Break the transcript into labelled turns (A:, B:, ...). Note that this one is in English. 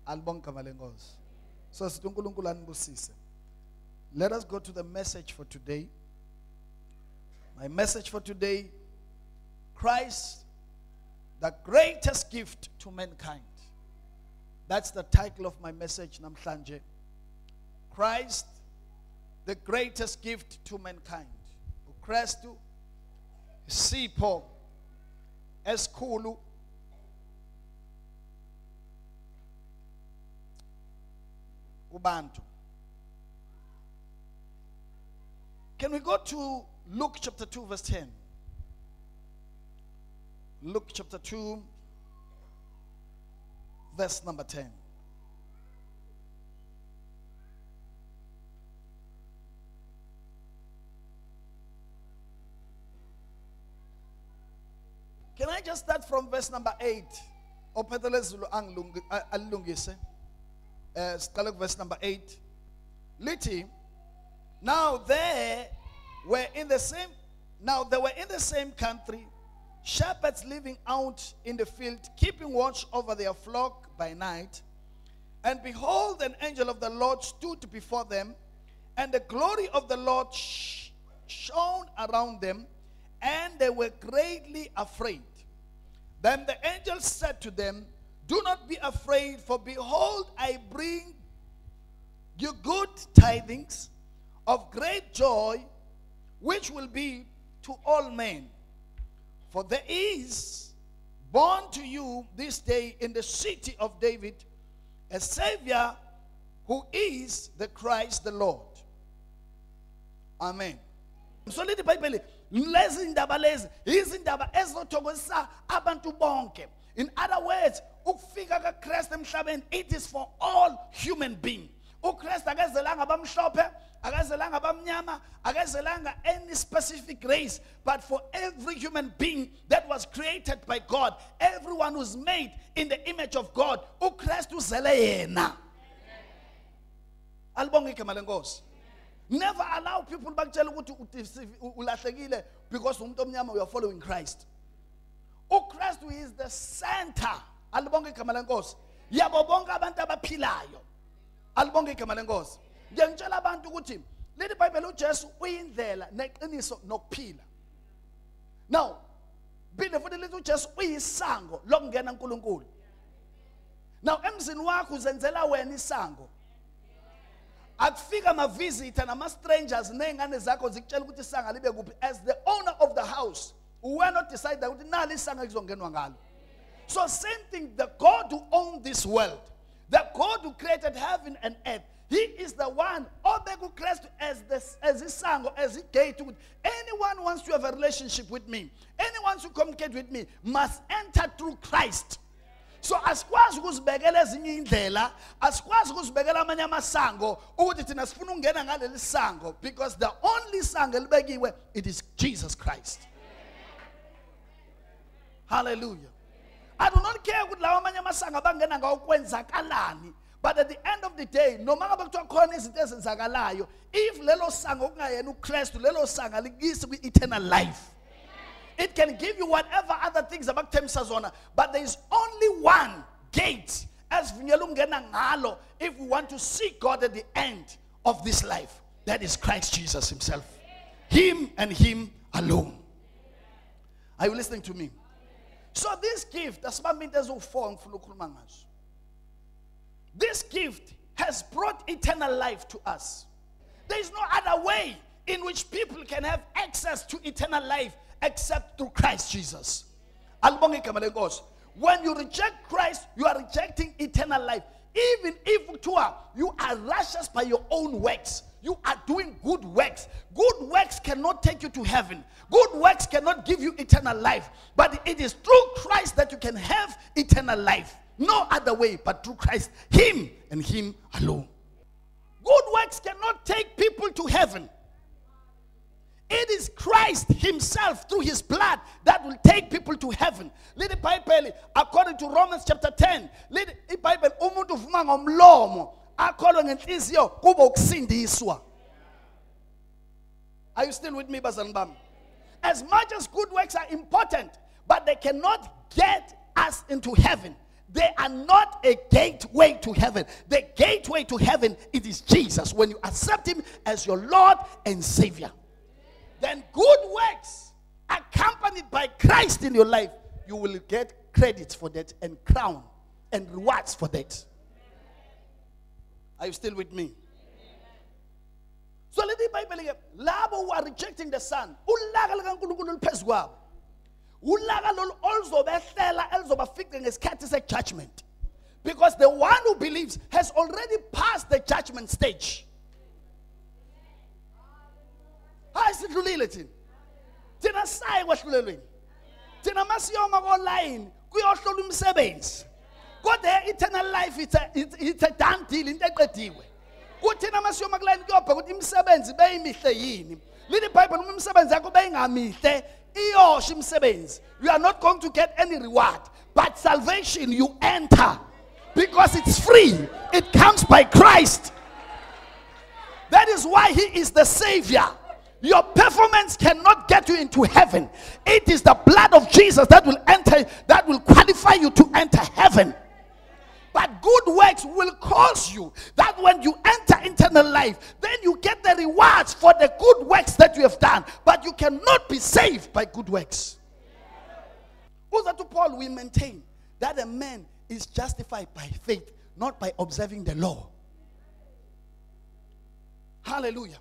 A: Alibonga malengozi. So uNkulunkulu anibusise. Let us go to the message for today. My message for today, Christ, the greatest gift to mankind. That's the title of my message namhlanje. Christ, the greatest gift to mankind. uKristu isipho esikhulu kubantu. Can we go to Luke chapter 2 verse 10? Luke chapter 2 verse number 10. Can I just start from verse number 8? Ophetele Zulu alungise. Siqale verse number 8. Lithi, now they were in the same country shepherds living out in the field, keeping watch over their flock by night. And behold, an angel of the Lord stood before them, and the glory of the Lord shone around them, and they were greatly afraid. Then the angel said to them, do not be afraid, for behold, I bring you good tidings of great joy, which will be to all men. For there is born to you this day in the city of David a Savior, who is the Christ the Lord. Amen. So let the Bible lezindaba lezi izindaba ezothokozisa abantu bonke. In other words, ukufika kaKristu emhlabeni, it is for all human beings. uKristu akazelanga abamhlophe, akazelanga abamnyama, akazelanga any specific race, but for every human being that was created by God, everyone who's made in the image of God, uKristu uzele yena. Alibonge igama lenkosi. Never allow people bakutshela ukuthi ulahlekile because umuntu omnyama you are following Christ. uKristu is the center. Alibonge igama lenkosi. Yabo bonke abantu abaphilayo. Alibonge igama lenkosi. Ngiyangitshela abantu ukuthi leli Bible uJesu uyindlela neqiniso nokuphila. Now, phinde futhi lithi uJesu uyisango lokungena kuNkulunkulu. Now, emzini wakho uzenzela wena isango. Akufika ama-visitor nama-strangers ney'ngane zakho zikutshela ukuthi isanga libe kuphi. As the owner of the house, we are not decided ukuthi nali isanga kuzongenwa ngalo. So same thing, the God who owns this world, the God who created heaven and earth, He is the one, obegu Christ as isango, as a gate. Anyone who wants to have a relationship with me, anyone who communicate with me, must enter through Christ. So asikwazi ukuzibekela ezinye indlela, asikwazi ukuzibekela amanye amasango ukuthi thina sifuna ungena ngaleli sango, because the only sango elibekiwe, it is Jesus Christ. Hallelujah. I do not care ukuthi lawa amanye amasango abangena ngawo kwenzakalani, but at the end of the day, no matter bakuthiwa khona izinto ezenzakalayo, if lelo sango kungayena uKristu, lelo sango likisi ku-eternal life. It can give you whatever other things about Temsazona, but there is only one gate as ngalo if we want to see God at the end of this life. That is Christ Jesus Himself. Him and Him alone. Are you listening to me? So this gift, this gift has brought eternal life to us. There is no other way in which people can have access to eternal life except through Christ Jesus. When you reject Christ, you are rejecting eternal life. Even if you are righteous by your own works, you are doing good works. Good works cannot take you to heaven. Good works cannot give you eternal life. But it is through Christ that you can have eternal life. No other way but through Christ, Him and Him alone. Good works cannot take people to heaven. It is Christ Himself through His blood that will take people to heaven. According to Romans chapter 10, are you still with me, Bazanbam? As much as good works are important, but they cannot get us into heaven. They are not a gateway to heaven. The gateway to heaven, it is Jesus. When you accept him as your Lord and Savior, then good works accompanied by Christ in your life, you will get credit for that and crown and rewards for that. Are you still with me? So let the Bible again. Labo who are rejecting the Son. Judgment. Because the one who believes has already passed the judgment stage. How is it related? Tina say what related? Tina masiyoma online kuyohlola umsebenzi. Kodwa eternal life it's a done deal into eqediwe. Kuthina masiyoma kuline kuyobheka ukuthi imisebenzi beyimihle yini. Lithi iBhayibheli uma imisebenzi yakho beyingamihle iyosha imisebenzi. You are not going to get any reward, but salvation you enter because it's free. It comes by Christ. That is why he is the Savior. Your performance cannot get you into heaven. It is the blood of Jesus that will enter, that will qualify you to enter heaven. But good works will cause you that when you enter eternal life, then you get the rewards for the good works that you have done. But you cannot be saved by good works. Also to Paul, we maintain that a man is justified by faith, not by observing the law. Hallelujah.